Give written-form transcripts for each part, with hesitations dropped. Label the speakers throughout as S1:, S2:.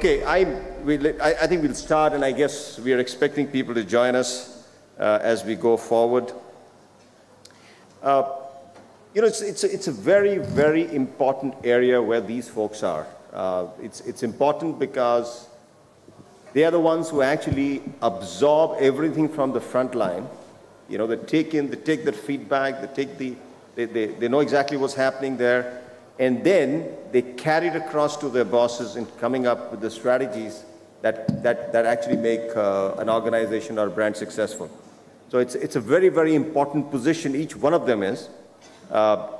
S1: Okay, I think we'll start, and I guess we are expecting people to join us as we go forward. It's a very, very important area where these folks are. It's important because they are the ones who actually absorb everything from the front line. They take that feedback, they know exactly what's happening there, and then they carry it across to their bosses in coming up with the strategies that actually make an organization or a brand successful. So it's a very, very important position each one of them is.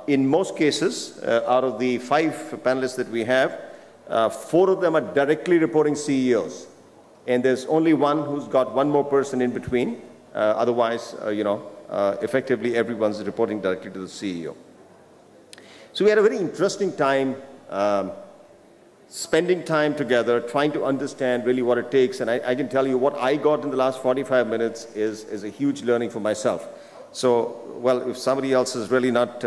S1: In most cases, out of the 5 panelists that we have, 4 of them are directly reporting CEOs. And there's only one who's got one more person in between. Otherwise, effectively everyone's reporting directly to the CEO. So we had a very interesting time spending time together, trying to understand really what it takes. And I can tell you what I got in the last 45 minutes is a huge learning for myself. So, well, if somebody else is really not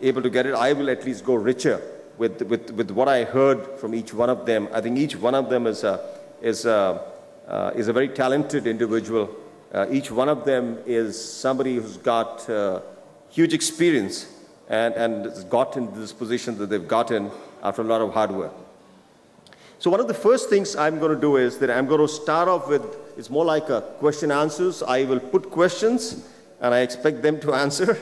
S1: able to get it, I will at least go richer with what I heard from each one of them. I think each one of them is a very talented individual. Each one of them is somebody who's got huge experience and has gotten to this position that they've gotten after a lot of hard work. So one of the first things I'm going to do is that I'm going to start off with, it's more like a question answers. I will put questions and I expect them to answer.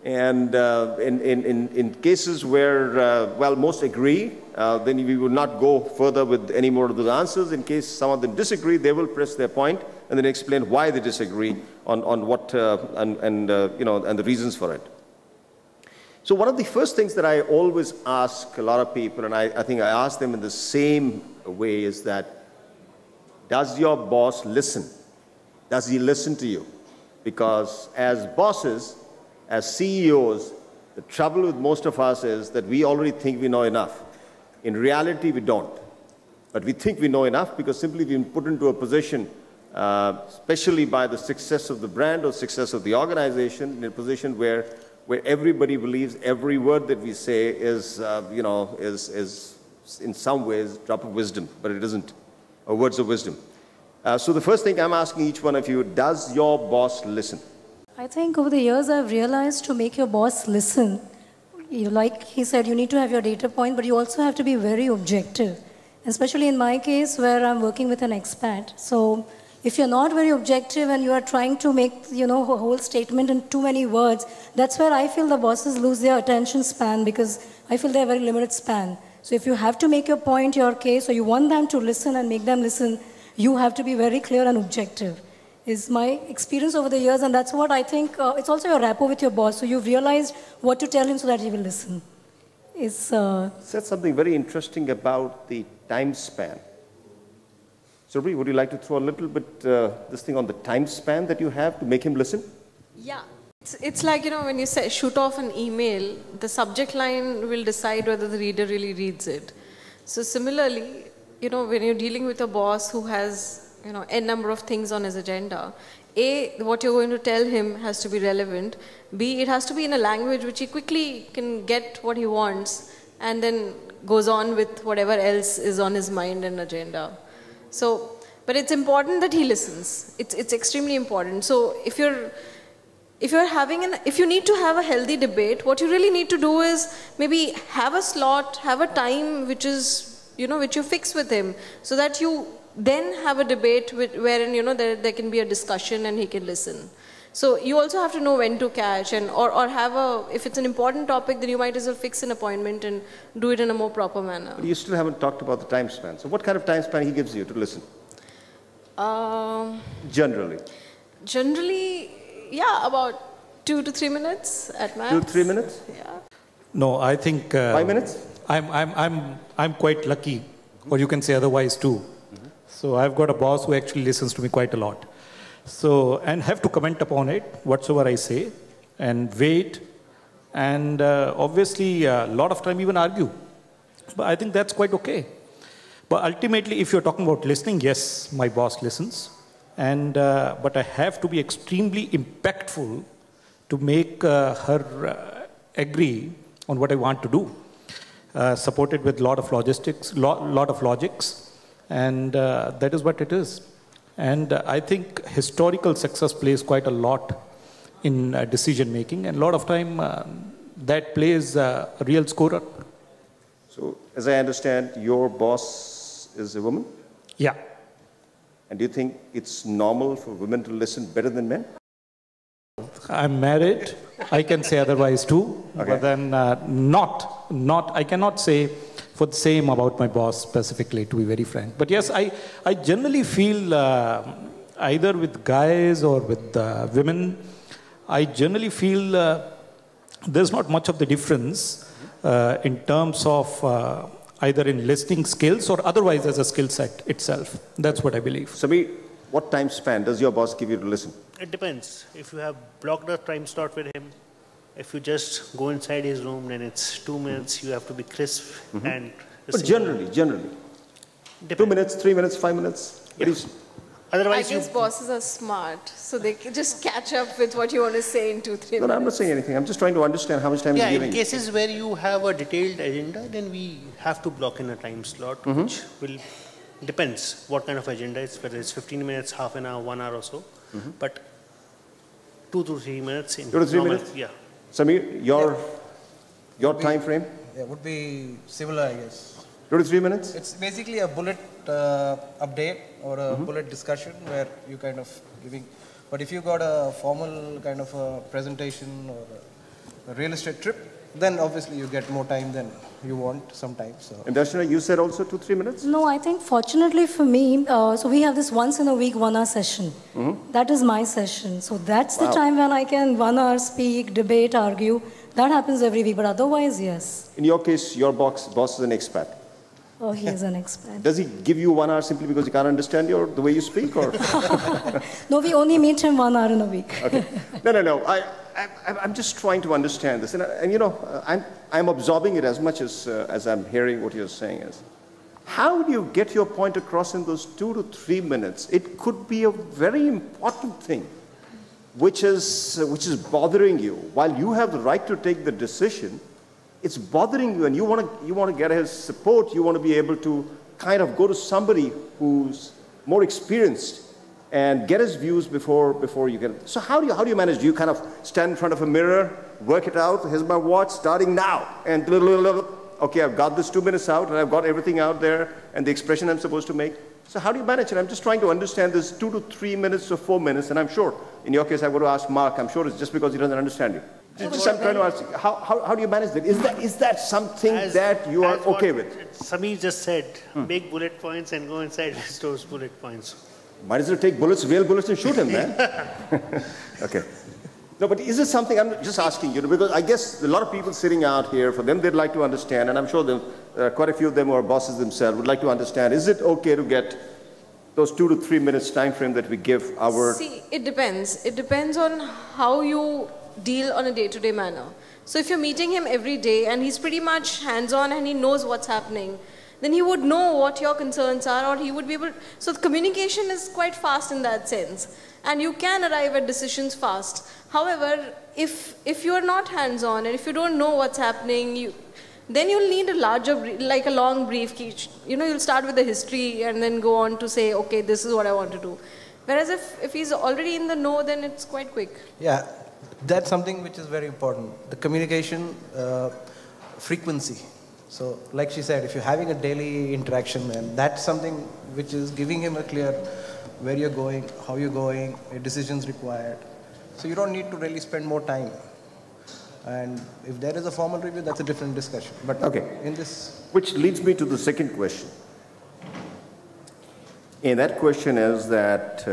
S1: And in cases where, well, most agree, then we will not go further with any more of those answers. In case some of them disagree, they will press their point and then explain why they disagree on what, and the reasons for it. So one of the first things that I always ask a lot of people, and I think I ask them in the same way, is that, does your boss listen? Does he listen to you? Because as bosses, as CEOs, the trouble with most of us is that we already think we know enough. In reality, we don't. But we think we know enough because simply we've been put into a position, especially by the success of the brand or success of the organization, in a position where everybody believes every word that we say is in some ways a drop of wisdom, but it isn't, or words of wisdom. So the first thing I'm asking each one of you, does your boss listen?
S2: I think over the years I've realized to make your boss listen, like he said, you need to have your data point, but you also have to be very objective. Especially in my case where I'm working with an expat. So if you're not very objective and you are trying to make a whole statement in too many words, that's where I feel the bosses lose their attention span, because I feel they have a very limited span. So if you have to make your point, your case, or you want them to listen and make them listen, you have to be very clear and objective. Is my experience over the years, and that's what I think, it's also your rapport with your boss, so you've realized what to tell him so that he will listen. You
S1: said something very interesting about the time span. Surabhi, would you like to throw a little bit this thing on the time span that you have to make him listen?
S3: Yeah. It's like, when you say, shoot off an email, the subject line will decide whether the reader really reads it. So similarly, when you're dealing with a boss who has, a number of things on his agenda, A, what you're going to tell him has to be relevant. B, it has to be in a language which he quickly can get what he wants and then goes on with whatever else is on his mind and agenda. So, but it's important that he listens. It's extremely important. So if you need to have a healthy debate, what you really need to do is maybe have a slot, have a time which is, which you fix with him, so that you then have a debate wherein, there can be a discussion and he can listen. So you also have to know when to catch, and or have if it's an important topic, then you might as well fix an appointment and do it in a more proper manner.
S1: But you still haven't talked about the time span. So what kind of time span he gives you to listen? Generally? Generally,
S3: yeah, about 2 to 3 minutes at max.
S1: 2 to 3 minutes?
S3: Yeah.
S4: No, I think
S1: 5 minutes.
S4: I'm quite lucky, or you can say otherwise too. So I've got a boss who actually listens to me quite a lot. So, and have to comment upon it, whatsoever I say, and wait, and obviously a lot of time even argue. But I think that's quite okay. But ultimately, if you're talking about listening, yes, my boss listens. And, but I have to be extremely impactful to make her agree on what I want to do. Supported with a lot of logistics, lot of logics. And that is what it is. And I think historical success plays quite a lot in decision making, and a lot of time that plays a real scorer.
S1: So, as I understand, your boss is a woman?
S4: Yeah.
S1: And do you think it's normal for women to listen better than men?
S4: I'm married. I can say otherwise too.
S1: Okay.
S4: But then I cannot say for the same about my boss specifically, to be very frank. But yes, I generally feel either with guys or with women, I generally feel there's not much of the difference in terms of either in listening skills or otherwise as a skill set itself. That's what I believe.
S1: Samir, what time span does your boss give you to listen?
S5: It depends. If you have blocked a time slot with him, if you just go inside his room, then it's 2 minutes. You have to be crisp and.
S1: But generally,
S5: Depends.
S1: 2 minutes, 3 minutes, 5 minutes.
S5: Yeah.
S3: I
S5: Otherwise,
S3: guess bosses are smart, so they can just catch up with what you want to say in 2-3 minutes.
S1: No, I'm not saying anything. I'm just trying to understand how much time
S5: yeah,
S1: you're
S5: in
S1: giving.
S5: cases where you have a detailed agenda, then we have to block in a time slot, which will depends what kind of agenda it's, whether it's 15 minutes, half an hour, 1 hour or so. But 2 to 3 minutes in
S1: 2 to 3
S5: normal,
S1: minutes?
S5: yeah.
S1: Samir, your time frame?
S6: Yeah, would be similar, I guess.
S1: 2 to 3 minutes?
S6: It's basically a bullet update or a bullet discussion where you kind of giving. But if you got a formal kind of a presentation or a real estate trip, then obviously you get more time than you want sometimes. So.
S1: And Darshana, you said also 2-3 minutes?
S2: No, I think fortunately for me, so we have this once in a week 1 hour session. That is my session. So that's the time when I can 1 hour speak, debate, argue. That happens every week, but otherwise, yes.
S1: In your case, your boss is an expat.
S2: Oh, he is an expert.
S1: Does he give you 1 hour simply because he can't understand the way you speak? Or?
S2: No, we only meet him 1 hour in a week.
S1: Okay. No. I'm just trying to understand this. And you know, I'm absorbing it as much as I'm hearing what you're saying is. How do you get your point across in those 2 to 3 minutes? It could be a very important thing, which is bothering you. While you have the right to take the decision, it's bothering you, and you want to get his support. You want to be able to kind of go to somebody who's more experienced and get his views before you get it. So how do you manage? Do you kind of stand in front of a mirror, work it out? Here's my watch, starting now, and okay, I've got this 2 minutes out, and I've got everything out there, and the expression I'm supposed to make. So how do you manage it? I'm just trying to understand this 2 to 3 minutes or 4 minutes, and I'm sure in your case I would ask Mark. I'm sure it's just because he doesn't understand you. Just I'm trying to ask, how do you manage that? Is that something that you are okay with?
S5: Samir just said, make bullet points and go inside those bullet points.
S1: Might as well take real bullets and shoot him, man. Okay. No, but is it something, I'm just asking you, because I guess a lot of people sitting out here, for them they'd like to understand, and I'm sure quite a few of them who are bosses themselves would like to understand, is it okay to get those 2 to 3 minutes time frame that we give our...
S3: See, it depends. It depends on how you deal on a day-to-day manner. So if you're meeting him every day and he's pretty much hands-on and he knows what's happening, then he would know what your concerns are, or he would be able... So the communication is quite fast in that sense. And you can arrive at decisions fast. However, if you're not hands-on and if you don't know what's happening, then you'll need a larger, like a long brief. You know, you'll start with the history and then go on to say, okay, this is what I want to do. Whereas if he's already in the know, then it's quite quick.
S6: Yeah, that's something which is very important. The communication frequency. So, like she said, if you're having a daily interaction, and that's something which is giving him a clear where you're going, how you're going, your decisions required. So you don't need to really spend more time. And if there is a formal review, that's a different discussion. But
S1: okay,
S6: in this...
S1: Which leads me to the second question. And that question is that,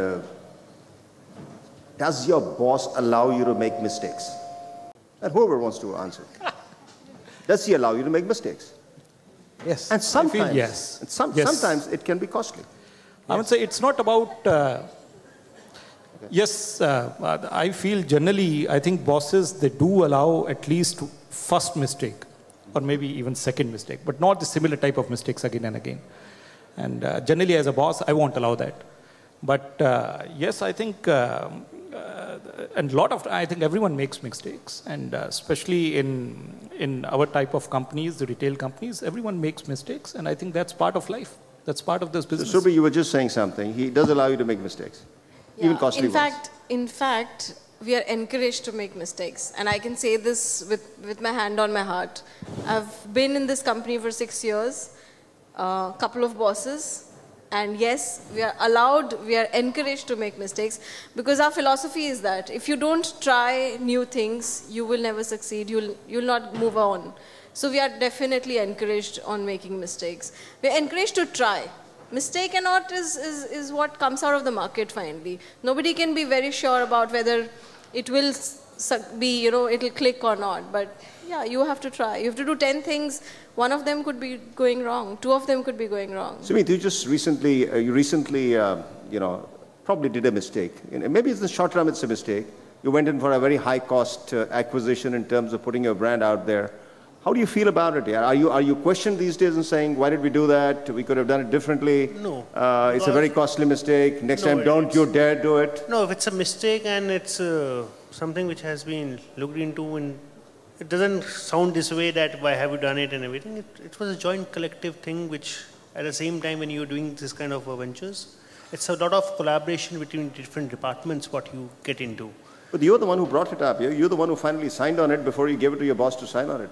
S1: does your boss allow you to make mistakes? And whoever wants to answer. Does he allow you to make mistakes?
S6: Yes.
S1: And sometimes,
S4: I feel yes.
S1: Sometimes it can be costly.
S4: I would say it's not about... Yes, I feel generally, I think bosses, they do allow at least first mistake, or maybe even second mistake, but not the similar type of mistakes again and again. And generally as a boss, I won't allow that. But yes, I think, and I think everyone makes mistakes, and especially in our type of companies, the retail companies, everyone makes mistakes, and I think that's part of life. That's part of this business.
S1: So, Surbhi, you were just saying something. He does allow you to make mistakes, even costly ones.
S3: In fact, we are encouraged to make mistakes. And I can say this with my hand on my heart. I've been in this company for 6 years, a couple of bosses. And yes, we are encouraged to make mistakes because our philosophy is that if you don't try new things, you will never succeed, you'll not move on. So we are definitely encouraged on making mistakes. We are encouraged to try. Mistake or not is what comes out of the market finally. Nobody can be very sure about whether it will be, it'll click or not. But yeah, you have to try. You have to do 10 things. One of them could be going wrong. 2 of them could be going wrong.
S1: Sumit, you recently, probably did a mistake. Maybe it's the short term, it's a mistake. You went in for a very high cost acquisition in terms of putting your brand out there. How do you feel about it? Are you questioned these days and saying, why did we do that? We could have done it differently.
S5: No.
S1: It's a very costly mistake. Next time, don't you dare do it.
S5: No, if it's a mistake and it's something which has been looked into, and it doesn't sound this way that why have you done it and everything. It was a joint collective thing which at the same time when you're doing this kind of ventures, it's a lot of collaboration between different departments what you get into.
S1: But you're the one who brought it up. You're the one who finally signed on it before you gave it to your boss to sign on it.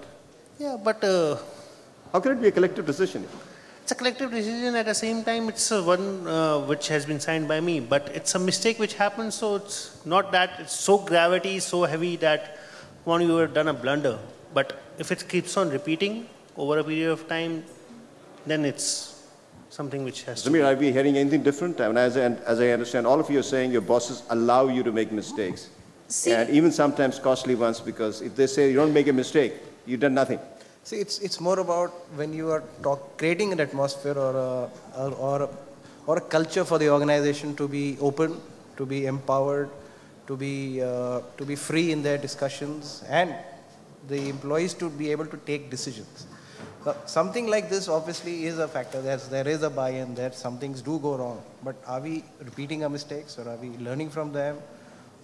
S5: Yeah, but
S1: how can it be a collective decision?
S5: It's a collective decision. At the same time, it's one which has been signed by me. But it's a mistake which happens, so it's not that it's so gravity, so heavy that one you have done a blunder. But if it keeps on repeating over a period of time, then it's something which has to be.
S1: Samir, are we hearing anything different? I mean, as I understand, all of you are saying your bosses allow you to make mistakes. And even sometimes costly ones, because if they say you don't make a mistake, you've done nothing.
S6: See, it's more about when you are creating an atmosphere or a culture for the organization to be open, to be empowered, to be free in their discussions, and the employees to be able to take decisions. Something like this obviously is a factor. There is a buy-in. There some things do go wrong. But are we repeating our mistakes, or are we learning from them,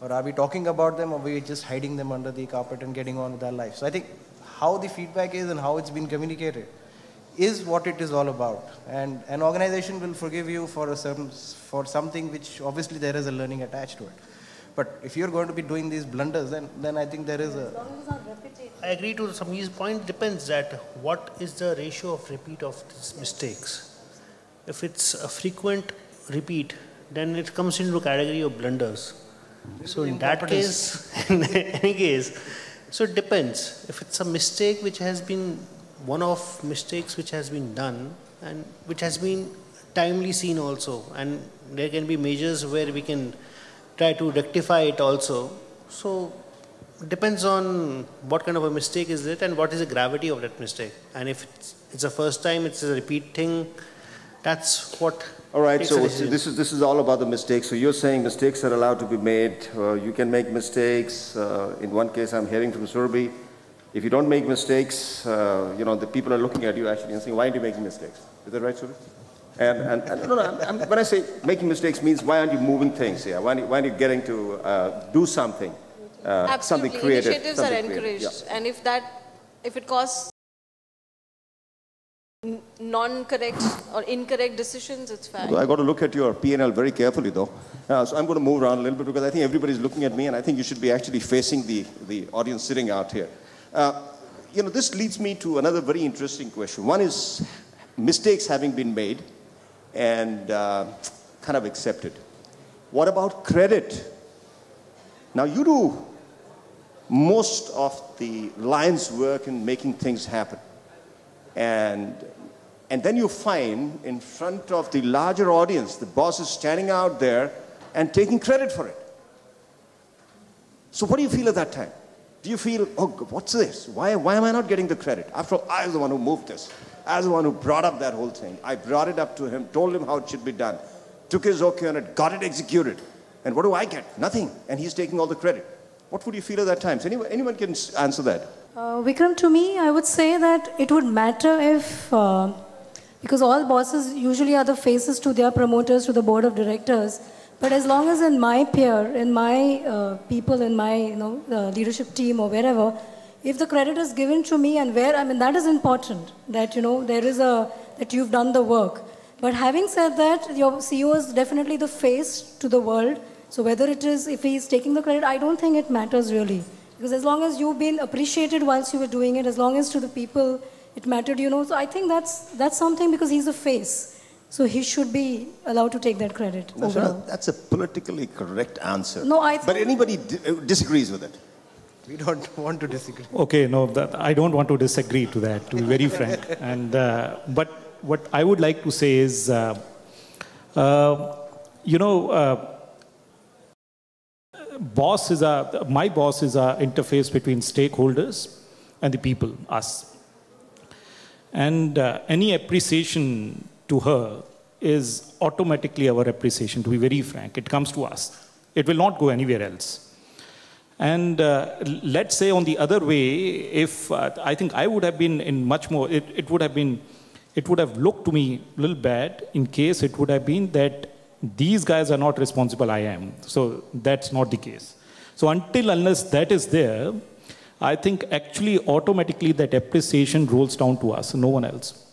S6: or are we talking about them, or are we just hiding them under the carpet and getting on with our life? So I think how the feedback is and how it's been communicated is what it is all about. And an organization will forgive you for something which obviously there is a learning attached to it. But if you're going to be doing these blunders, then I think there is a...
S5: I agree to Sameer's point. Depends that what is the ratio of repeat of these mistakes. If it's a frequent repeat, then it comes into the category of blunders. So in that case, in any case, so it depends. If it's a mistake which has been one-off mistakes which has been done and which has been timely seen also, and there can be measures where we can try to rectify it also. So it depends on what kind of a mistake is it and what is the gravity of that mistake. And if it's a first time, it's a repeat thing, that's what.
S1: All right, so this is all about the mistakes. So you're saying mistakes are allowed to be made. You can make mistakes. In one case, I'm hearing from Surbhi, if you don't make mistakes, the people are looking at you actually and saying, why aren't you making mistakes? Is that right, Surbhi? And when I say making mistakes means why aren't you moving things here? Why aren't you getting to do something, something creative?
S3: Initiatives are encouraged, yeah. And if it costs non-correct or incorrect decisions, it's fine.
S1: I got to look at your P&L very carefully, though. So I'm going to move around a little bit because I think everybody's looking at me, and I think you should be actually facing the audience sitting out here. This leads me to another very interesting question. One is mistakes having been made and kind of accepted. What about credit? Now, you do most of the lion's work in making things happen. And then you find in front of the larger audience, the boss is standing out there and taking credit for it. So what do you feel at that time? Do you feel, oh, what's this? Why am I not getting the credit? After all, I was the one who moved this. I was the one who brought up that whole thing. I brought it up to him, told him how it should be done, took his okay on it, got it executed. And what do I get? Nothing. And he's taking all the credit. What would you feel at that time? So anyone can answer that.
S2: Vikram, to me, I would say that it would matter if, because all bosses usually are the faces to their promoters, to the board of directors. But as long as in my peer, in my people, in my leadership team or wherever, if the credit is given to me and that is important. That there is that you've done the work. But having said that, your CEO is definitely the face to the world. So whether it is, if he's taking the credit, I don't think it matters really. Because as long as you've been appreciated whilst you were doing it, as long as to the people it mattered, so I think that's something, because he's a face. So he should be allowed to take that credit.
S1: That's a politically correct answer.
S2: No, I think...
S1: But anybody disagrees with it?
S6: We don't want to disagree.
S4: Okay, no, I don't want to disagree to that, to be very frank. And but what I would like to say is, my boss is a interface between stakeholders and the people, us. And any appreciation to her is automatically our appreciation, to be very frank. It comes to us. It will not go anywhere else. And let's say on the other way, if I think I would have been in much more, it would have looked to me a little bad in case it would have been that these guys are not responsible, I am. So that's not the case. So unless that is there, I think actually automatically that appreciation rolls down to us, no one else.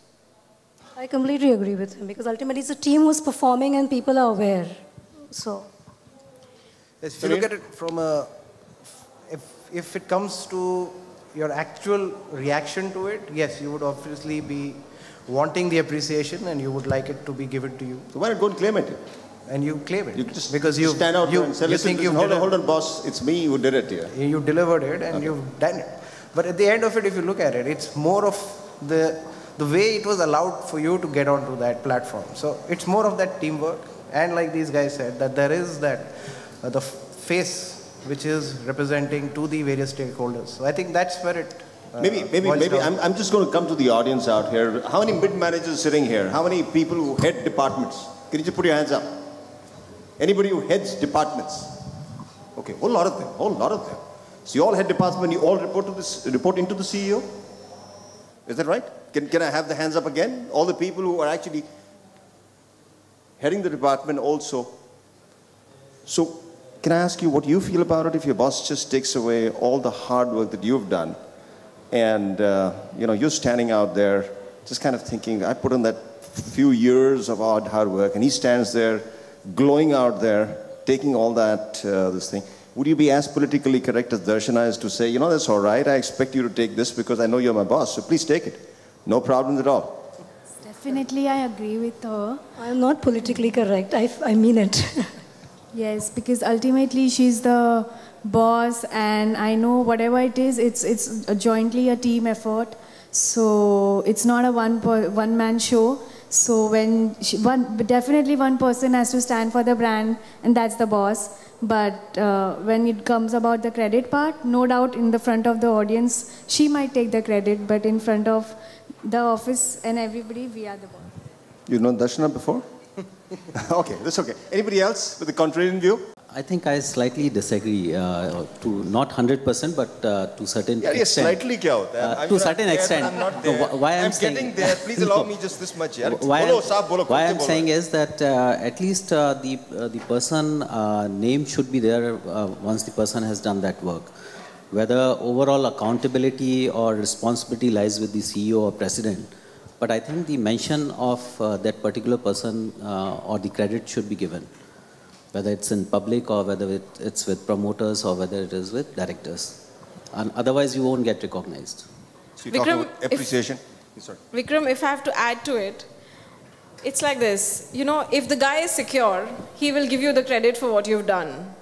S2: I completely agree with him, because ultimately it's a team who's performing and people are aware. So.
S6: If you look at it from a, if it comes to your actual reaction to it, yes, you would obviously be wanting the appreciation and you would like it to be given to you.
S1: So why not go and claim it?
S6: And you claim it.
S1: You just
S6: because you
S1: stand out and say, listen, hold on, boss, it's me who did it here.
S6: You delivered it and you've done it. But at the end of it, if you look at it, it's more of the way it was allowed for you to get onto that platform. So it's more of that teamwork. And like these guys said, that there is that, the face which is representing to the various stakeholders. So I think that's where it
S1: maybe I'm just going to come to the audience out here. How many mid-managers sitting here? How many people who head departments? Can you just put your hands up? Anybody who heads departments? Okay, whole lot of them. So you all head departments, you all report into the CEO? Is that right? Can I have the hands up again? All the people who are actually heading the department also. So can I ask you what you feel about it if your boss just takes away all the hard work that you've done and you're standing out there just kind of thinking, I put in that few years of hard work, and he stands there glowing out there, taking all that, this thing. Would you be as politically correct as Darshana is to say, that's all right, I expect you to take this because I know you're my boss, so please take it. No problems at all.
S7: Definitely, I agree with her.
S2: I'm not politically correct. I mean it.
S7: Yes, because ultimately she's the boss, and I know whatever it is, it's jointly a team effort. So it's not a one-man show. So definitely one person has to stand for the brand, and that's the boss. But when it comes about the credit part, no doubt in the front of the audience, she might take the credit, but in front of the office and everybody, we are the boss.
S1: You've known Darshana before? Okay, that's okay. Anybody else with a contrarian view?
S8: I think I slightly disagree to not 100%, but to certain extent.
S1: Yes, slightly kya hota hai?
S8: To certain extent.
S1: I'm not there.
S8: Why I'm
S1: getting there. Please allow me just this much.
S8: Why I'm saying is that at least the person name should be there once the person has done that work. Whether overall accountability or responsibility lies with the CEO or president, but I think the mention of that particular person or the credit should be given. Whether it's in public or whether it's with promoters or whether it is with directors. And otherwise, you won't get recognized.
S1: So you're talking about appreciation?
S3: Vikram, if I have to add to it, it's like this. If the guy is secure, he will give you the credit for what you've done.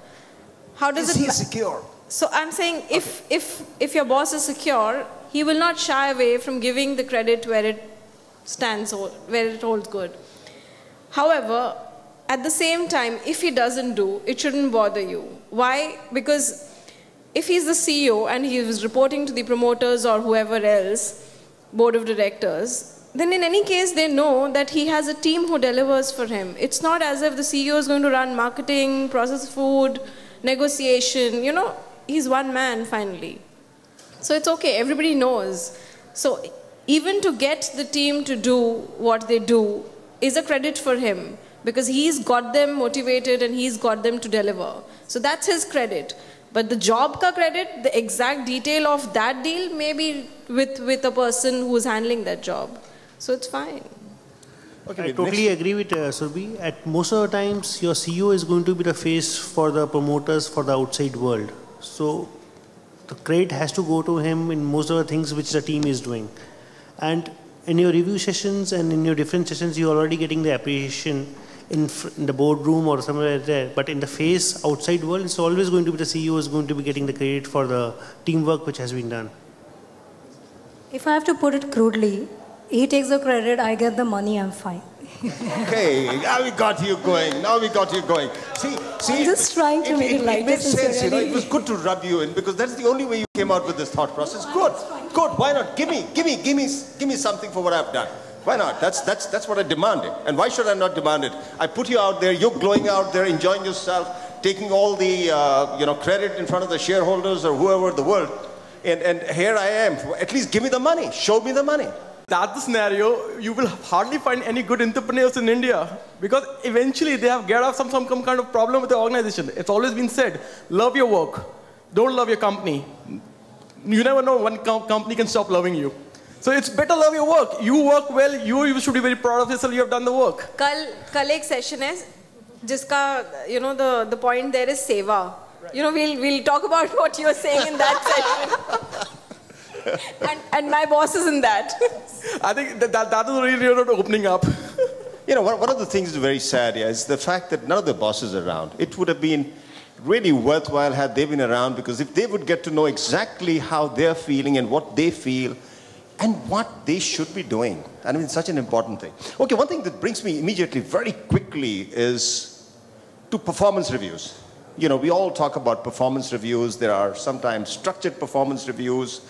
S3: How does
S1: he secure?
S3: So I'm saying if your boss is secure, he will not shy away from giving the credit where it stands, where it holds good. However, at the same time, if he doesn't do, it shouldn't bother you. Why? Because if he's the CEO and he is reporting to the promoters or whoever else, board of directors, then in any case they know that he has a team who delivers for him. It's not as if the CEO is going to run marketing, process food, negotiation. He's one man finally. So it's okay, everybody knows. So even to get the team to do what they do is a credit for him, because he's got them motivated and he's got them to deliver. So that's his credit. But the job ka credit, the exact detail of that deal may be with a person who's handling that job. So it's fine.
S1: Okay,
S5: I totally agree with Surbhi. At most of the times, your CEO is going to be the face for the promoters for the outside world. So the credit has to go to him in most of the things which the team is doing. And in your review sessions and in your different sessions, you're already getting the appreciation in the boardroom or somewhere there. But in the face outside world, it's always going to be the CEO is going to be getting the credit for the teamwork which has been done.
S2: If I have to put it crudely, he takes the credit, I get the money, I'm fine.
S1: Okay, now we got you going. Now we got you going. See,
S2: I'm just trying to make it lighter.
S1: It makes sense, you know. It was good to rub you in because that's the only way you came out with this thought process. Good, good. Why not? Give me something for what I've done. Why not? That's what I demanded. And why should I not demand it? I put you out there. You're glowing out there, enjoying yourself, taking all the credit in front of the shareholders or whoever in the world. And here I am. At least give me the money. Show me the money.
S9: That's the scenario. You will hardly find any good entrepreneurs in India because eventually they have some kind of problem with the organization. It's always been said, love your work, don't love your company. You never know when company can stop loving you. So it's better love your work. You work well. You should be very proud of yourself. You have done the work.
S3: Kal ek session hai, jiska the point there is seva. Right. We'll talk about what you're saying in that session. and my boss is in that.
S9: I think that is really not opening up.
S1: One of the things that's very sad is the fact that none of the bosses are around. It would have been really worthwhile had they been around because if they would get to know exactly how they're feeling and what they feel and what they should be doing. I mean, it's such an important thing. Okay, one thing that brings me immediately, very quickly, is to performance reviews. We all talk about performance reviews. There are sometimes structured performance reviews.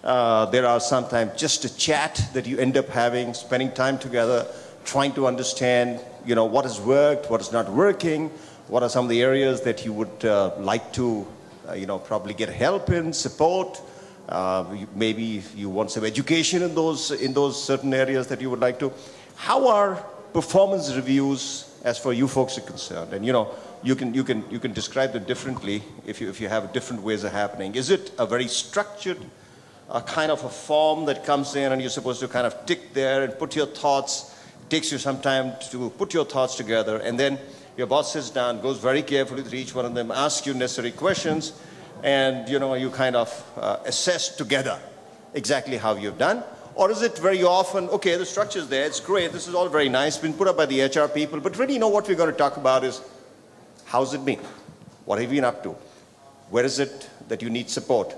S1: There are sometimes just a chat that you end up having, spending time together, trying to understand, what has worked, what is not working, what are some of the areas that you would like to, probably get help in, support. Maybe you want some education in those certain areas that you would like to. How are performance reviews as far as you folks are concerned? And you can describe them differently if you have different ways of happening. Is it a very structured kind of a form that comes in and you're supposed to kind of tick there and put your thoughts? It takes you some time to put your thoughts together, and then your boss sits down, goes very carefully through each one of them, asks you necessary questions, and you kind of assess together exactly how you've done. Or is it very often, okay, the structure's there, it's great, this is all very nice, been put up by the HR people, but really what we're going to talk about is how's it been? What have you been up to? Where is it that you need support?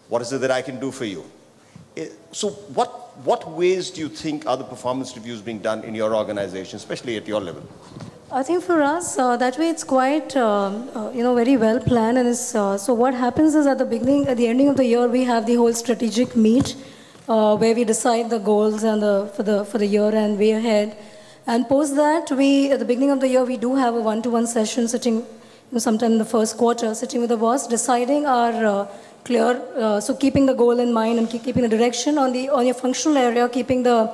S1: What is it that I can do for you? So what ways do you think are the performance reviews being done in your organization, especially at your level?
S2: I think for us, that way it's quite, very well planned. And so what happens is at the ending of the year, we have the whole strategic meet where we decide the goals and for the year and way ahead. And post that, at the beginning of the year, we do have a one-to-one session sitting sometime in the first quarter, sitting with the boss, deciding our clear, so keeping the goal in mind and keeping the direction on your functional area, keeping the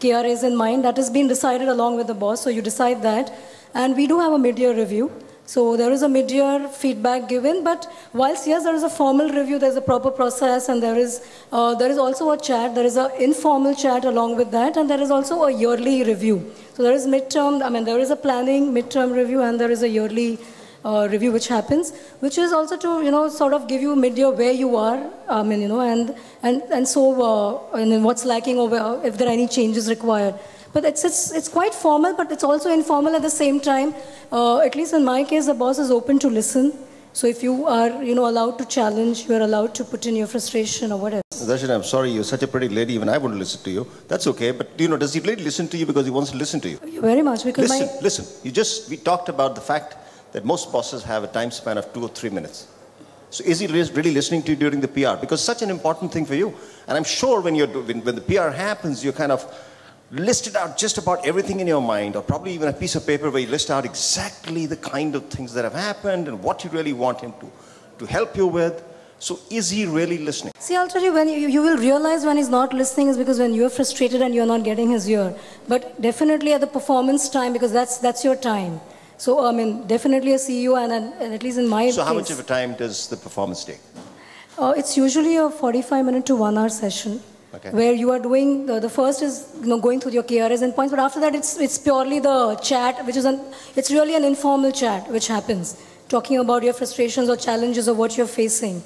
S2: KRAs in mind. That has been decided along with the boss, so you decide that. And we do have a mid-year review. So there is a mid-year feedback given, but whilst yes, there is a formal review, there is a proper process, and there is also a chat, there is an informal chat along with that, and there is also a yearly review. So there is there is a planning midterm review, and there is a yearly review which happens, which is also to sort of give you mid-year where you are, and what's lacking over if there are any changes required. But it's quite formal, but it's also informal at the same time. At least in my case, the boss is open to listen. So if you are allowed to challenge, you are allowed to put in your frustration or whatever.
S1: Darshan, I'm sorry, you're such a pretty lady, even I wouldn't listen to you. That's okay, but does he really listen to you because he wants to listen to you?
S2: Very much, because
S1: listen. We talked about the fact that most bosses have a time span of 2 or 3 minutes. So is he really listening to you during the PR? Because such an important thing for you. And I'm sure when the PR happens, you kind of listed out just about everything in your mind, or probably even a piece of paper where you list out exactly the kind of things that have happened and what you really want him to help you with. So is he really listening?
S2: See, I'll tell you, when you will realize when he's not listening is because when you're frustrated and you're not getting his ear. But definitely at the performance time, because that's your time. So, definitely a CEO, and at least in my case.
S1: So how much of a time does the performance take?
S2: It's usually a 45-minute to 1 hour session.
S1: Okay.
S2: Where you are doing, the first is going through your KRAs and points, but after that it's purely the chat, which is it's really an informal chat which happens, talking about your frustrations or challenges or what you're facing.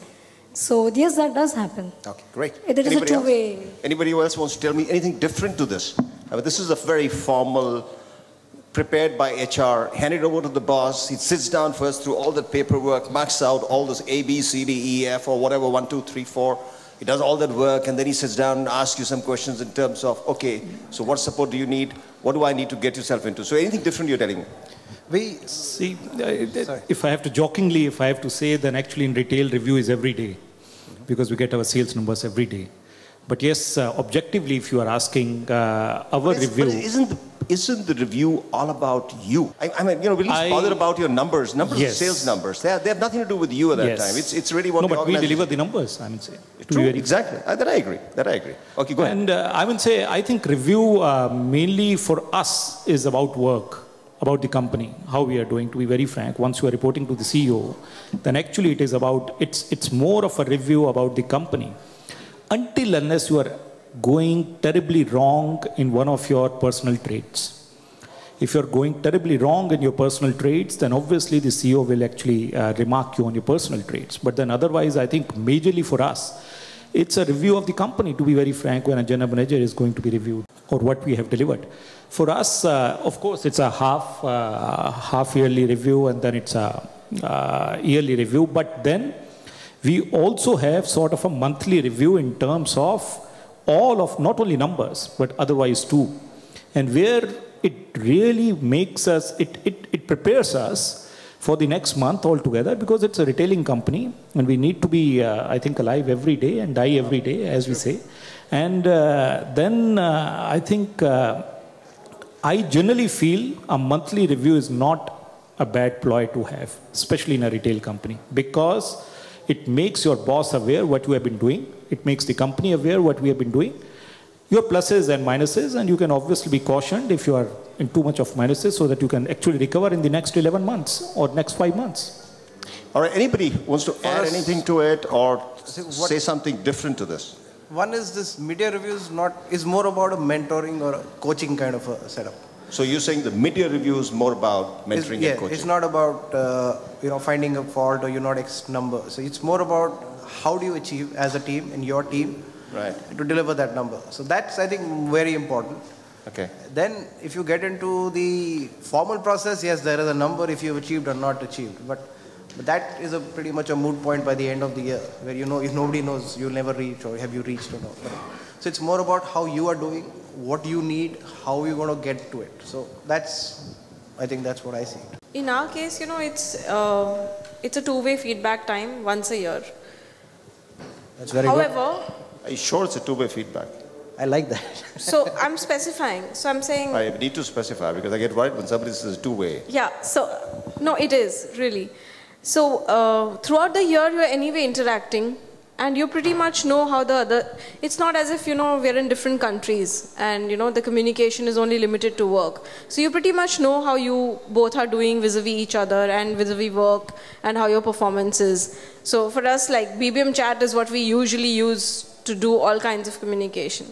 S2: So yes, that does happen.
S1: Okay, great.
S2: It is a two-way.
S1: Anybody else wants to tell me anything different to this? I mean, this is a very formal, prepared by HR, handed over to the boss. He sits down first through all the paperwork, marks out all those A, B, C, D, E, F, or whatever, 1, 2, 3, 4. He does all that work, and then he sits down and asks you some questions in terms of, okay, so what support do you need? What do I need to get yourself into? So anything different you're telling me?
S4: We see, if I have to say, then actually in retail, review is every day, because we get our sales numbers every day. But yes, objectively, if you are asking our review...
S1: But isn't the review all about you? I mean, really bothered about your numbers,
S4: yes.
S1: Sales numbers. They have nothing to do with you at that
S4: yes.
S1: time. It's really what
S4: no,
S1: the
S4: but we deliver the numbers, I would say.
S1: True, exactly. That I agree. Okay, go ahead.
S4: And I would say, I think review mainly for us is about work, about the company, how we are doing, to be very frank. Once you are reporting to the CEO, then actually it is about, it's more of a review about the company. Until unless you are going terribly wrong in one of your personal traits. If you're going terribly wrong in your personal traits, then obviously the CEO will actually remark you on your personal traits. But then otherwise, I think majorly for us, it's a review of the company, to be very frank, when a general manager is going to be reviewed or what we have delivered. For us, of course, it's a half yearly review, and then it's a yearly review. But then we also have sort of a monthly review in terms of all of not only numbers, but otherwise too. And where it really makes us, it prepares us for the next month altogether, because it's a retailing company and we need to be, I think, alive every day and die every day, as we say. And then I think I generally feel a monthly review is not a bad ploy to have, especially in a retail company, because it makes your boss aware what you have been doing. It makes the company aware what we have been doing. Your pluses and minuses, and you can obviously be cautioned if you are in too much of minuses, so that you can actually recover in the next 11 months or next 5 months.
S1: All right, anybody wants to add anything to it or say something different to this?
S6: One is this media review is more about a mentoring or a coaching kind of a setup.
S1: So you're saying the media review is more about mentoring and coaching?
S6: It's not about finding a fault or you're not X number. So it's more about how do you achieve as a team in your team to deliver that number. So that's, I think, very important.
S1: Okay.
S6: Then if you get into the formal process, yes, there is a number if you've achieved or not achieved. But that is pretty much a moot point by the end of the year, where if nobody knows, you'll never reach, or have you reached or not. So it's more about how you are doing, what you need, how you're going to get to it. So I think that's what I see.
S3: In our case, it's a two-way feedback time, once a year.
S6: That's very
S3: However,
S6: good.
S1: Are you sure it's a two-way feedback?
S6: I like that.
S3: So I'm specifying. So I'm saying...
S1: I need to specify, because I get worried when somebody says two-way.
S3: Yeah, so, no, it is, really. So throughout the year, you're anyway interacting, and you pretty much know how the other... It's not as if, we're in different countries, and, the communication is only limited to work. So you pretty much know how you both are doing vis-a-vis each other and vis-a-vis work, and how your performance is. So for us, like, BBM chat is what we usually use to do all kinds of communication.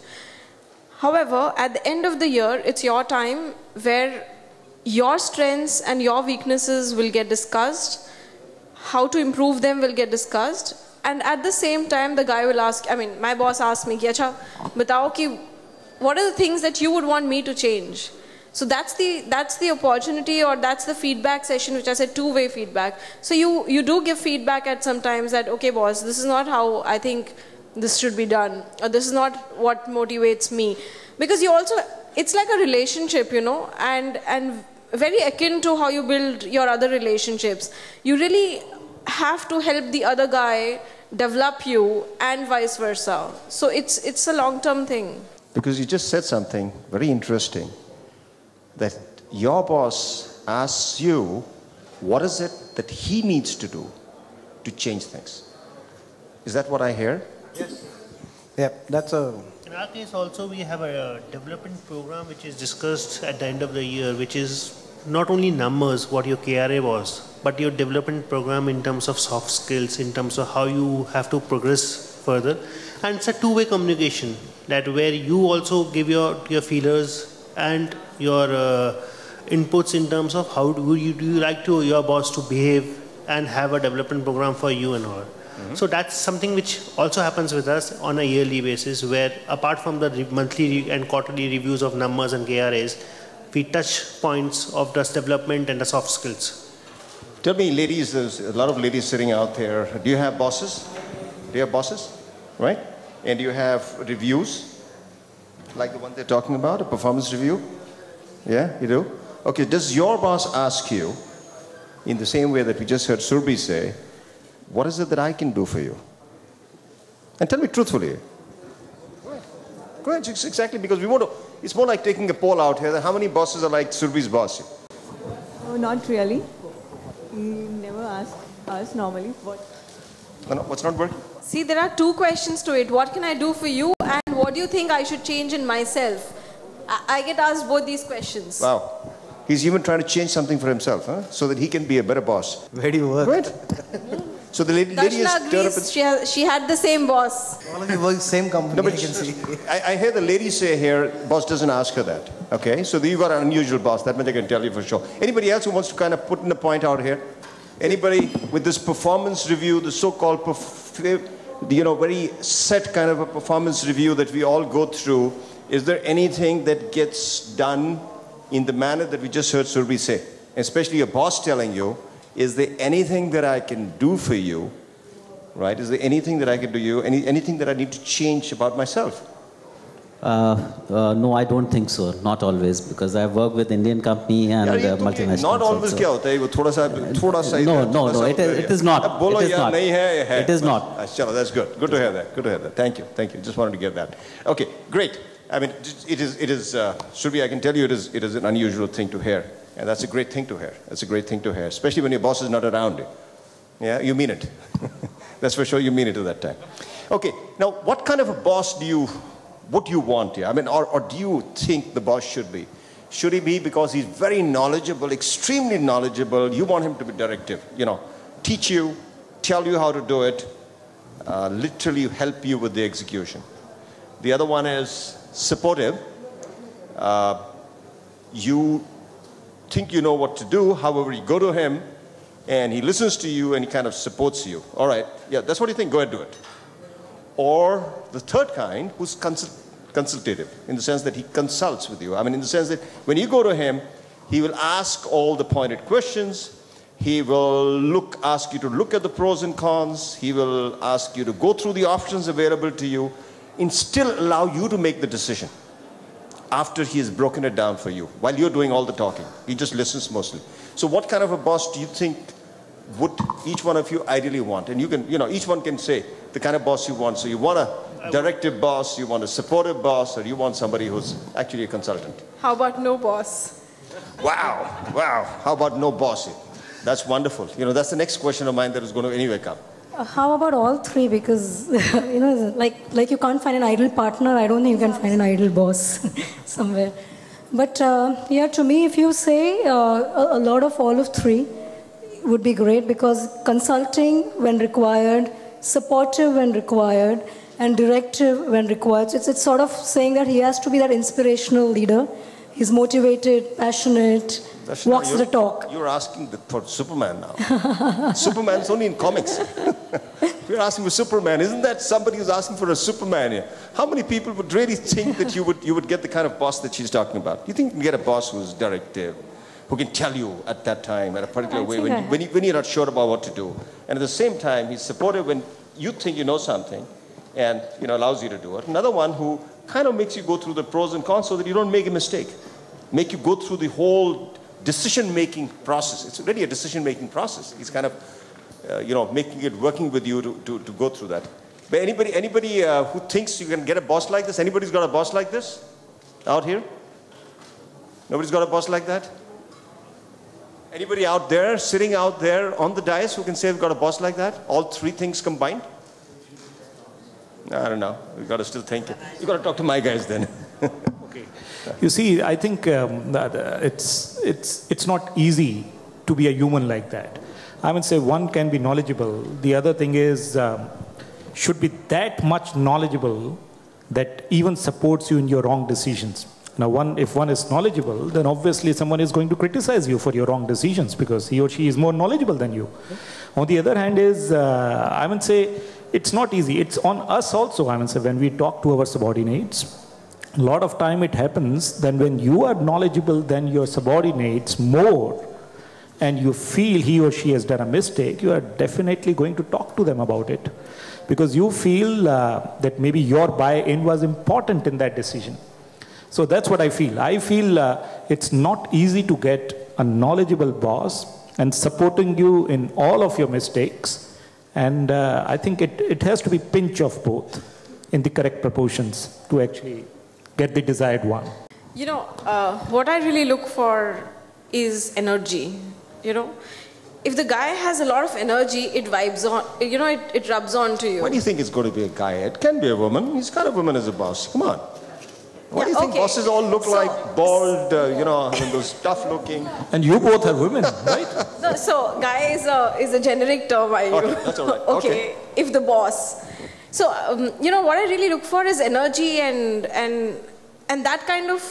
S3: However, at the end of the year, it's your time where your strengths and your weaknesses will get discussed, how to improve them will get discussed, and at the same time, the guy will ask, my boss asked me, Acha, batao ki, what are the things that you would want me to change? So that's the opportunity, or that's the feedback session, which I said two-way feedback. So you do give feedback at some times that, okay, boss, this is not how I think this should be done, or this is not what motivates me. Because it's like a relationship, and very akin to how you build your other relationships. You really have to help the other guy develop you, and vice versa. So it's a long-term thing.
S1: Because you just said something very interesting, that your boss asks you, what is it that he needs to do to change things? Is that what I hear?
S6: Yes. Yeah, that's a...
S5: In our case also, we have a development program which is discussed at the end of the year, which is not only numbers, what your KRA was, but your development program in terms of soft skills, in terms of how you have to progress further. And it's a two-way communication, that where you also give your feelers and your inputs in terms of how do you like your boss to behave and have a development program for you and all. So that's something which also happens with us on a yearly basis, where apart from the monthly and quarterly reviews of numbers and KRAs, we touch points of trust development and the soft skills.
S1: Tell me, ladies, there's a lot of ladies sitting out there. Do you have bosses? Do you have bosses? Right? And do you have reviews? Like the one they're talking about, a performance review? Yeah, you do? Okay, does your boss ask you, in the same way that we just heard Surbi say, what is it that I can do for you? And tell me truthfully. Go ahead, exactly, because we want to, it's more like taking a poll out here. How many bosses are like Surbi's boss?
S10: Oh, not really. He never asks us normally.
S1: What's not working?
S3: See, there are two questions to it. What can I do for you, and what do you think I should change in myself? I get asked both these questions.
S1: Wow. He's even trying to change something for himself, huh? So that he can be a better boss.
S6: Where do you work?
S1: Right. So the lady is
S3: she had the same boss.
S6: All of you work same company,
S1: no, but
S6: I can see.
S1: I hear the lady say here, boss doesn't ask her that. Okay, so you got an unusual boss. That much I can tell you for sure. Anybody else who wants to kind of put in a point out here? Anybody with this performance review, the so-called, very set kind of a performance review that we all go through, is there anything that gets done in the manner that we just heard Surbi say? Especially your boss telling you, is there anything that I can do for you? Right? Is there anything that I can do you? Anything that I need to change about myself?
S8: No, I don't think so. Not always, because I work with Indian company and multinational.
S1: Not always. क्या होता है वो थोड़ा सा
S8: No. It is not.
S1: बोलो
S8: It is
S1: यार
S8: not.
S1: नहीं है.
S8: It is not.
S1: चलो, that's good. Good to hear that. Good to hear that. Thank you. Just wanted to get that. Okay, great. I mean, it is. Surbi, I can tell you, it is an unusual thing to hear, and that's a great thing to hear. That's a great thing to hear, especially when your boss is not around you. Yeah, you mean it. That's for sure. You mean it at that time. Okay. Now, what kind of a boss would you want here? I mean, or do you think the boss should be? Should he be because he's very knowledgeable, extremely knowledgeable? You want him to be directive, teach you, tell you how to do it, literally help you with the execution. The other one is supportive. You think you know what to do, however, you go to him and he listens to you and he kind of supports you. All right, yeah, that's what you think, go ahead, do it. Or the third kind, who's consultative, in the sense that he consults with you. I mean, in the sense that when you go to him, he will ask all the pointed questions. He will ask you to look at the pros and cons. He will ask you to go through the options available to you and still allow you to make the decision after he has broken it down for you, while you're doing all the talking. He just listens mostly. So what kind of a boss do you think would each one of you ideally want? And you can, each one can say the kind of boss you want. So you want a directive boss, you want a supportive boss, or you want somebody who's actually a consultant?
S3: How about no boss?
S1: Wow. How about no boss? That's wonderful. That's the next question of mine that is going to anyway come.
S2: How about all three? Because, like you can't find an ideal partner, I don't think you can find an ideal boss somewhere. But to me, if you say a lot of all of three would be great, because consulting when required, supportive when required, and directive when required. It's sort of saying that he has to be that inspirational leader. He's motivated, passionate, walks the talk.
S1: You're asking for Superman now. Superman's only in comics. You're asking for Superman. Isn't that somebody who's asking for a Superman here? How many people would really think that you would get the kind of boss that she's talking about? You think you can get a boss who's directive, who can tell you at that time, in a particular way, when you're not sure about what to do. And at the same time, he's supportive when you think you know something and allows you to do it. Another one who kind of makes you go through the pros and cons so that you don't make a mistake. Make you go through the whole decision-making process. It's really a decision-making process. He's kind of, making it, working with you to go through that. But anybody who thinks you can get a boss like this? Anybody's got a boss like this out here? Nobody's got a boss like that? Anybody out there, sitting out there on the dais, who can say they've got a boss like that? All three things combined? I don't know. We've got to still think. You've got to talk to my guys then.
S4: Okay. You see, I think that it's not easy to be a human like that. I would say one can be knowledgeable. The other thing is should be that much knowledgeable that even supports you in your wrong decisions. Now, if one is knowledgeable, then obviously someone is going to criticize you for your wrong decisions because he or she is more knowledgeable than you. On the other hand I would say it's not easy. It's on us also, I would say, when we talk to our subordinates. A lot of time it happens that when you are knowledgeable than your subordinates more, and you feel he or she has done a mistake, you are definitely going to talk to them about it. Because you feel that maybe your buy-in was important in that decision. So that's what I feel. I feel it's not easy to get a knowledgeable boss and supporting you in all of your mistakes. And I think it has to be pinch of both in the correct proportions to actually get the desired one.
S3: You know, what I really look for is energy. You know, if the guy has a lot of energy, it vibes on, you know, it rubs on to you.
S1: Why do you think it's going to be a guy? It can be a woman. He's got a woman as a boss. Come on. Why do you think bosses all look like bald, you know, those tough looking?
S4: And you both are women, right?
S3: No, so guy is a generic term.
S1: Okay, that's all right.
S3: Okay, if the boss. So, you know, what I really look for is energy and that kind of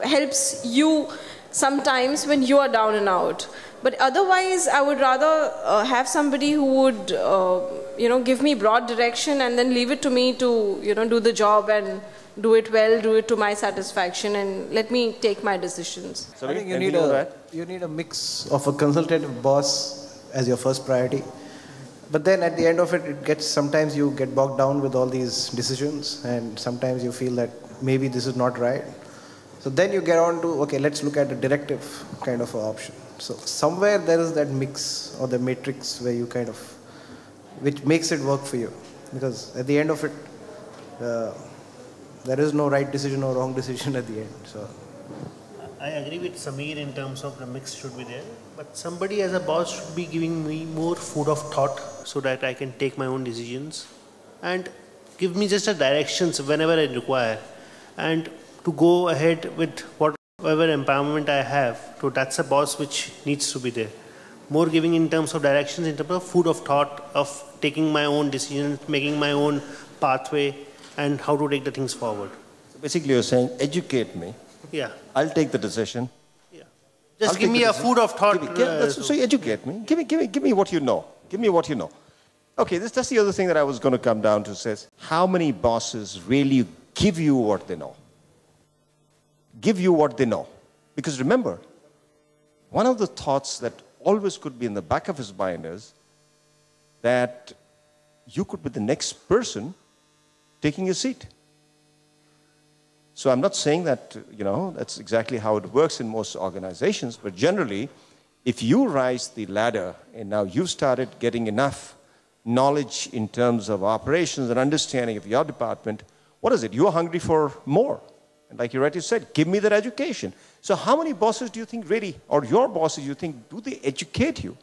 S3: helps you sometimes when you are down and out. But otherwise, I would rather have somebody who would, you know, give me broad direction and then leave it to me to, you know, do the job and do it well, do it to my satisfaction, and let me take my decisions.
S6: So I think you need a mix of a consultative boss as your first priority. But then at the end of it, sometimes you get bogged down with all these decisions, and sometimes you feel that maybe this is not right. So then you get on to, okay, let's look at a directive kind of option. So somewhere there is that mix or the matrix where you kind of, which makes it work for you. Because at the end of it, there is no right decision or wrong decision at the end. So
S5: I agree with Sameer in terms of the mix should be there. But somebody as a boss should be giving me more food of thought so that I can take my own decisions. And give me just a directions whenever I require. And to go ahead with whatever empowerment I have, so that's a boss which needs to be there. More giving in terms of directions, in terms of food of thought, of taking my own decisions, making my own pathway, and how to take the things forward.
S1: So basically you're saying, educate me.
S5: Yeah.
S1: I'll take the decision.
S5: Yeah. Just give me a food of thought.
S1: So you educate me. Give me what you know. Give me what you know. Okay, that's the other thing that I was going to come down to, says, how many bosses really give you what they know? Give you what they know. Because remember, one of the thoughts that always could be in the back of his mind is that you could be the next person taking your seat. So I'm not saying that, you know, that's exactly how it works in most organizations, but generally, if you rise the ladder and now you've started getting enough knowledge in terms of operations and understanding of your department, what is it? You're hungry for more. And like you rightly said, give me that education. So how many bosses do you think really, or your bosses, you think, do they educate you?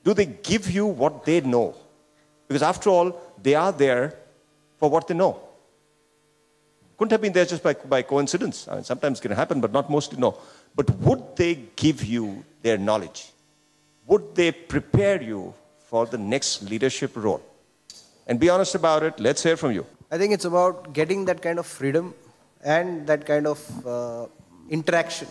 S1: Do they give you what they know? Because after all, they are there for what they know. Couldn't have been there just by coincidence. I mean, sometimes it can happen, but not mostly, no. But would they give you their knowledge? Would they prepare you for the next leadership role? And be honest about it. Let's hear from you.
S6: I think it's about getting that kind of freedom and that kind of interaction.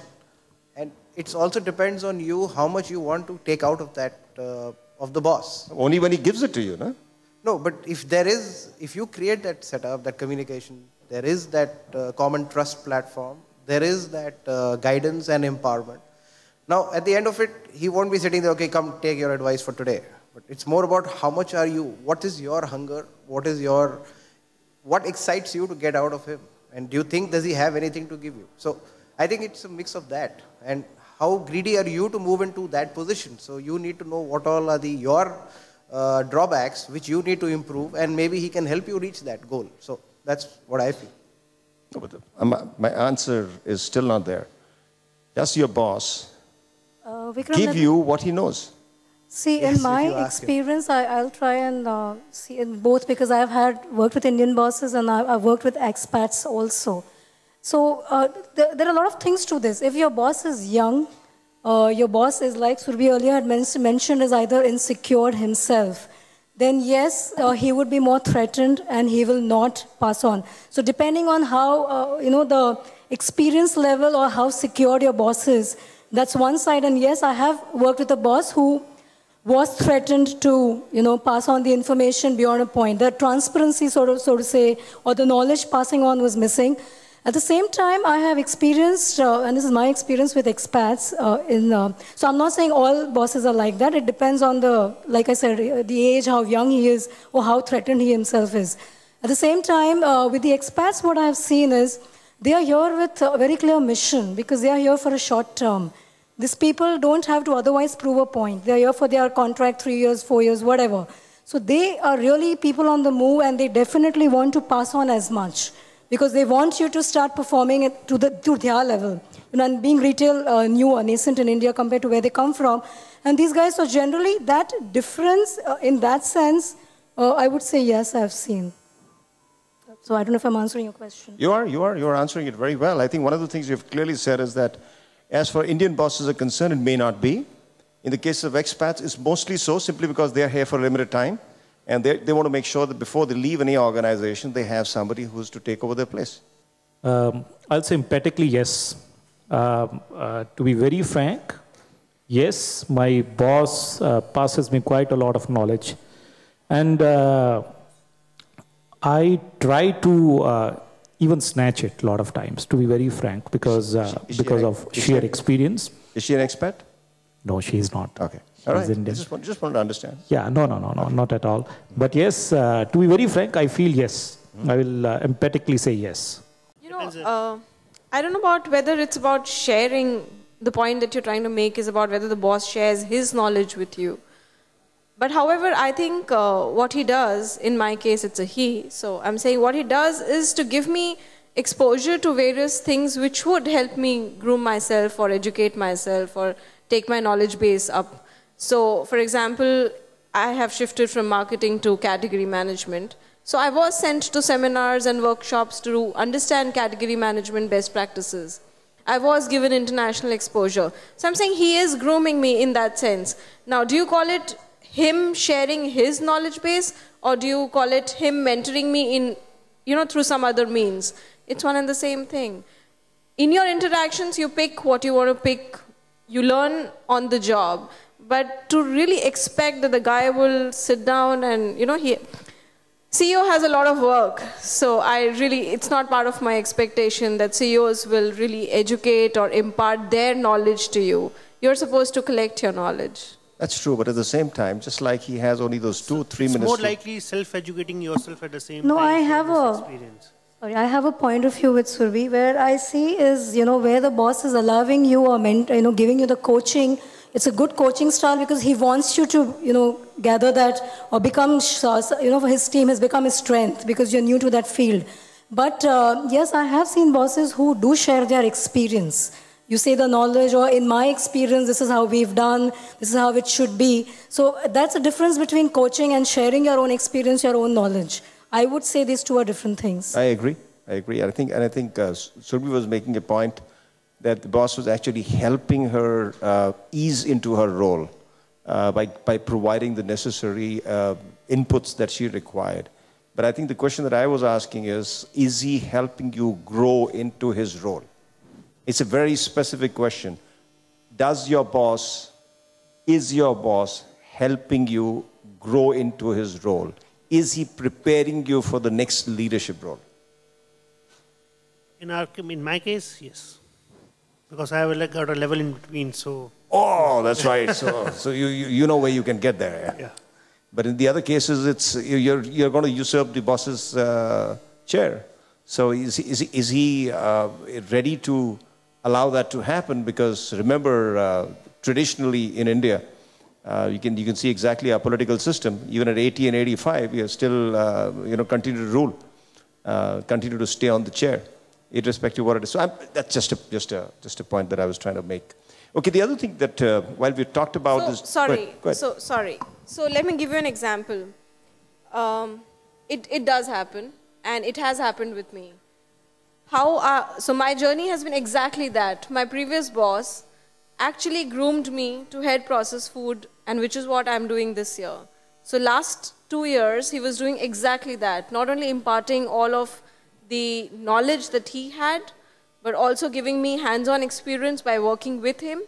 S6: And it also depends on you how much you want to take out of that, of the boss.
S1: Only when he gives it to you, no?
S6: No, but if you create that setup, that communication, there is that common trust platform, there is that guidance and empowerment. Now, at the end of it, he won't be sitting there, okay, come take your advice for today. But it's more about how much are you, what is your hunger, what excites you to get out of him? And do you think, does he have anything to give you? So I think it's a mix of that. And how greedy are you to move into that position? So you need to know what all are your drawbacks, which you need to improve, and maybe he can help you reach that goal. So that's what I feel.
S1: No, but my answer is still not there. Does your boss give you what he knows?
S2: See, in my experience, I'll try and see in both, because I've worked with Indian bosses and I've worked with expats also. So there are a lot of things to this. If your boss is young, your boss is, like Surbhi earlier had mentioned, is either insecure himself, then yes, he would be more threatened and he will not pass on. So depending on how, the experience level or how secure your boss is, that's one side. And yes, I have worked with a boss who was threatened to, pass on the information beyond a point. The transparency, so to say, or the knowledge passing on was missing. At the same time, I have experienced, and this is my experience with expats, so I'm not saying all bosses are like that. It depends on like I said, the age, how young he is, or how threatened he himself is. At the same time, with the expats, what I have seen is they are here with a very clear mission because they are here for a short term. These people don't have to otherwise prove a point. They are here for their contract, 3 years, 4 years, whatever. So they are really people on the move, and they definitely want to pass on as much, because they want you to start performing it to their level. And being retail new or nascent in India compared to where they come from. And these guys, so generally that difference in that sense, I would say yes, I've seen. So I don't know if I'm answering your question.
S1: You are answering it very well. I think one of the things you've clearly said is that as far as Indian bosses are concerned, it may not be. In the case of expats, it's mostly so simply because they're here for a limited time. And they want to make sure that before they leave any organization, they have somebody who's to take over their place.
S4: I'll say emphatically yes. To be very frank, yes, my boss passes me quite a lot of knowledge. And I try to even snatch it a lot of times, to be very frank, because of sheer experience.
S1: Is she an expat?
S4: No, she is not.
S1: Okay. All right. Just wanted to understand.
S4: Yeah, no, not at all. But yes, to be very frank, I feel yes. I will emphatically say yes.
S3: I don't know about whether it's about sharing. The point that you're trying to make is about whether the boss shares his knowledge with you. But however, I think what he does, in my case, it's a he. So I'm saying what he does is to give me exposure to various things which would help me groom myself or educate myself or take my knowledge base up. So, for example, I have shifted from marketing to category management. So I was sent to seminars and workshops to understand category management best practices. I was given international exposure. So I'm saying he is grooming me in that sense. Now, do you call it him sharing his knowledge base, or do you call it him mentoring me in, through some other means? It's one and the same thing. In your interactions, you pick what you want to pick. You learn on the job. But to really expect that the guy will sit down and, CEO has a lot of work. So it's not part of my expectation that CEOs will really educate or impart their knowledge to you. You're supposed to collect your knowledge.
S1: That's true, but at the same time, just like he has only those 2-3 minutes.
S5: It's more likely self-educating yourself at the same time.
S2: No, I have a point of view with Surbi where I see is, where the boss is allowing you or giving you the coaching. It's a good coaching style because he wants you to, gather that or become, for his team has become his strength because you're new to that field. But yes, I have seen bosses who do share their experience. You say the knowledge, or in my experience, this is how we've done, this is how it should be. So that's a difference between coaching and sharing your own experience, your own knowledge. I would say these two are different things.
S1: I agree. I think Surbi was making a point that the boss was actually helping her ease into her role by providing the necessary inputs that she required. But I think the question that I was asking is he helping you grow into his role? It's a very specific question. Is your boss helping you grow into his role? Is he preparing you for the next leadership role?
S5: In my case, yes. Because I have got a level in between, so...
S1: Oh, that's right. So you know where you can get there. Yeah. But in the other cases, you're going to usurp the boss's chair. So is he ready to allow that to happen? Because remember, traditionally in India, you can see exactly our political system. Even at 80 and 85, we are still continue to rule, continue to stay on the chair, irrespective of what it is. So that's just a point that I was trying to make. Okay, the other thing that while we talked about this.
S3: Sorry. So let me give you an example. It does happen, and it has happened with me. So my journey has been exactly that. My previous boss actually groomed me to head processed food, and which is what I'm doing this year. So last 2 years, he was doing exactly that. Not only imparting all of the knowledge that he had, but also giving me hands-on experience by working with him.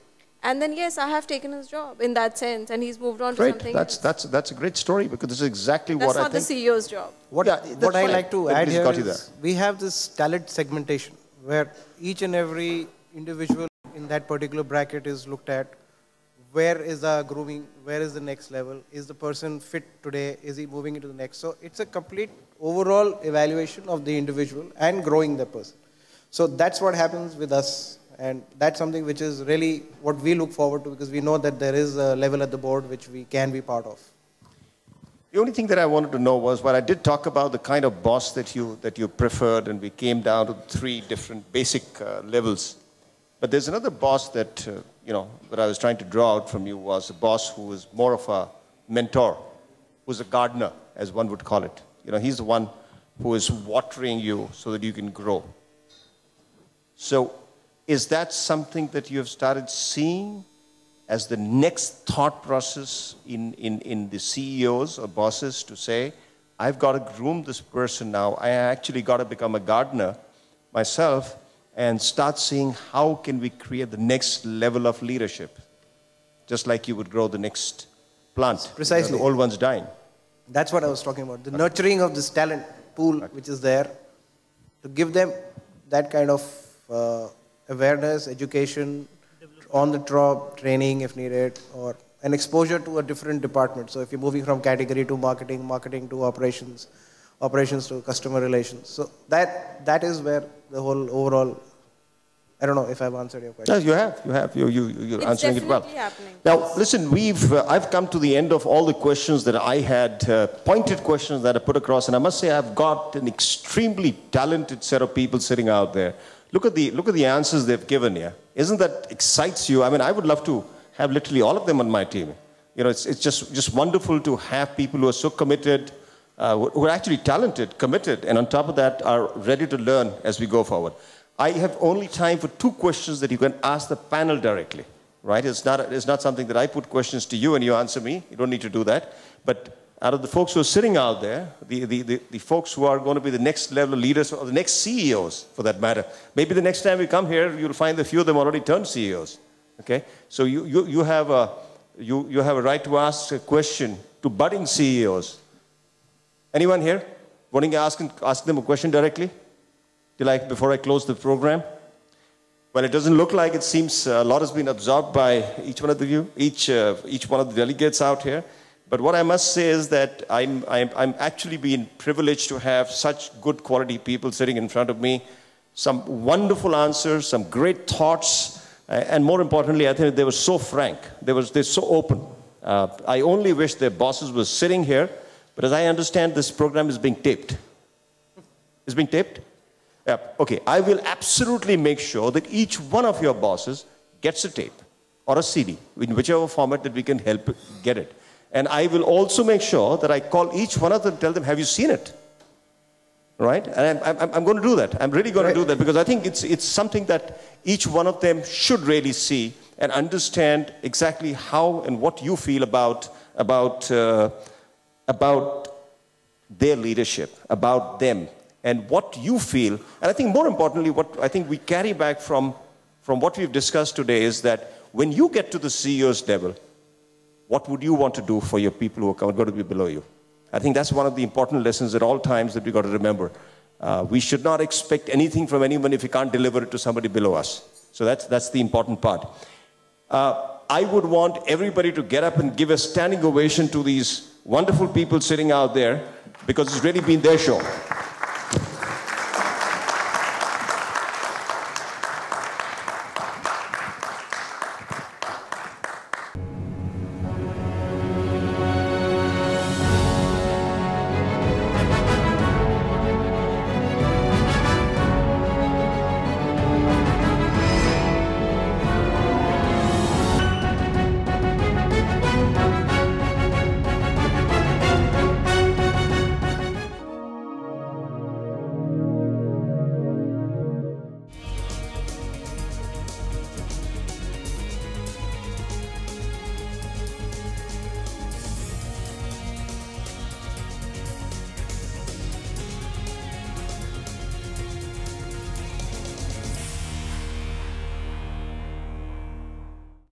S3: And then, yes, I have taken his job in that sense, and he's moved on to something else.
S1: That's a great story, because this is exactly
S3: That's
S1: what I
S3: not
S1: think.
S3: the CEO's job.
S6: What I like to add here
S1: got you
S6: is we have this talent segmentation where each and every individual in that particular bracket is looked at. Where is the grooming? Where is the next level? Is the person fit today? Is he moving into the next? So it's a complete overall evaluation of the individual and growing the person. So that's what happens with us. And that's something which is really what we look forward to, because we know that there is a level at the board which we can be part of.
S1: The only thing that I wanted to know was, well, I did talk about the kind of boss that you preferred, and we came down to 3 different basic levels. But there's another boss that, that I was trying to draw out from you, was a boss who is more of a mentor, who's a gardener, as one would call it. He's the one who is watering you so that you can grow. So is that something that you have started seeing as the next thought process in the CEOs or bosses to say, I've got to groom this person now. I actually got to become a gardener myself and start seeing how can we create the next level of leadership, just like you would grow the next plant.
S6: Precisely.
S1: The old one's dying.
S6: That's what I was talking about. The nurturing of this talent pool which is there, to give them that kind of awareness, education, on-the-job training if needed, or an exposure to a different department. So if you're moving from category to marketing, marketing to operations, operations to customer relations. So that is where the whole overall, I don't know if I've answered your question.
S1: Yes, you have. You're answering it well.
S3: Happening.
S1: Now, listen, I've come to the end of all the questions that I had, pointed questions that I put across, and I must say I've got an extremely talented set of people sitting out there. Look at the answers they've given here. Isn't that excites you? I mean, I would love to have literally all of them on my team. It's just wonderful to have people who are so committed, who are actually talented, committed, and on top of that are ready to learn as we go forward. I have only time for 2 questions that you can ask the panel directly, right? It's not something that I put questions to you and you answer me. You don't need to do that. But out of the folks who are sitting out there, the folks who are going to be the next level of leaders, or the next CEOs for that matter, maybe the next time we come here, you'll find a few of them already turned CEOs. Okay? So you have a right to ask a question to budding CEOs. Anyone here wanting to ask them a question directly? Before I close the program? Well, it doesn't look like it. Seems a lot has been absorbed by each one of you, each one of the delegates out here. But what I must say is that I'm actually being privileged to have such good quality people sitting in front of me. Some wonderful answers, some great thoughts, and more importantly, I think they were so frank. They're so open. I only wish their bosses were sitting here, but as I understand, this program is being taped. It's being taped? Yeah. Okay. I will absolutely make sure that each one of your bosses gets a tape or a CD, in whichever format that we can help get it. And I will also make sure that I call each one of them, tell them, have you seen it? Right? And I'm going to do that. I'm really going to do that, because I think it's something that each one of them should really see and understand exactly how and what you feel about their leadership, about them, and what you feel. And I think more importantly, what I think we carry back from what we've discussed today is that when you get to the CEO's level, what would you want to do for your people who are going to be below you? I think that's one of the important lessons at all times that we've got to remember. We should not expect anything from anyone if we can't deliver it to somebody below us. So that's the important part. I would want everybody to get up and give a standing ovation to these wonderful people sitting out there, because it's really been their show.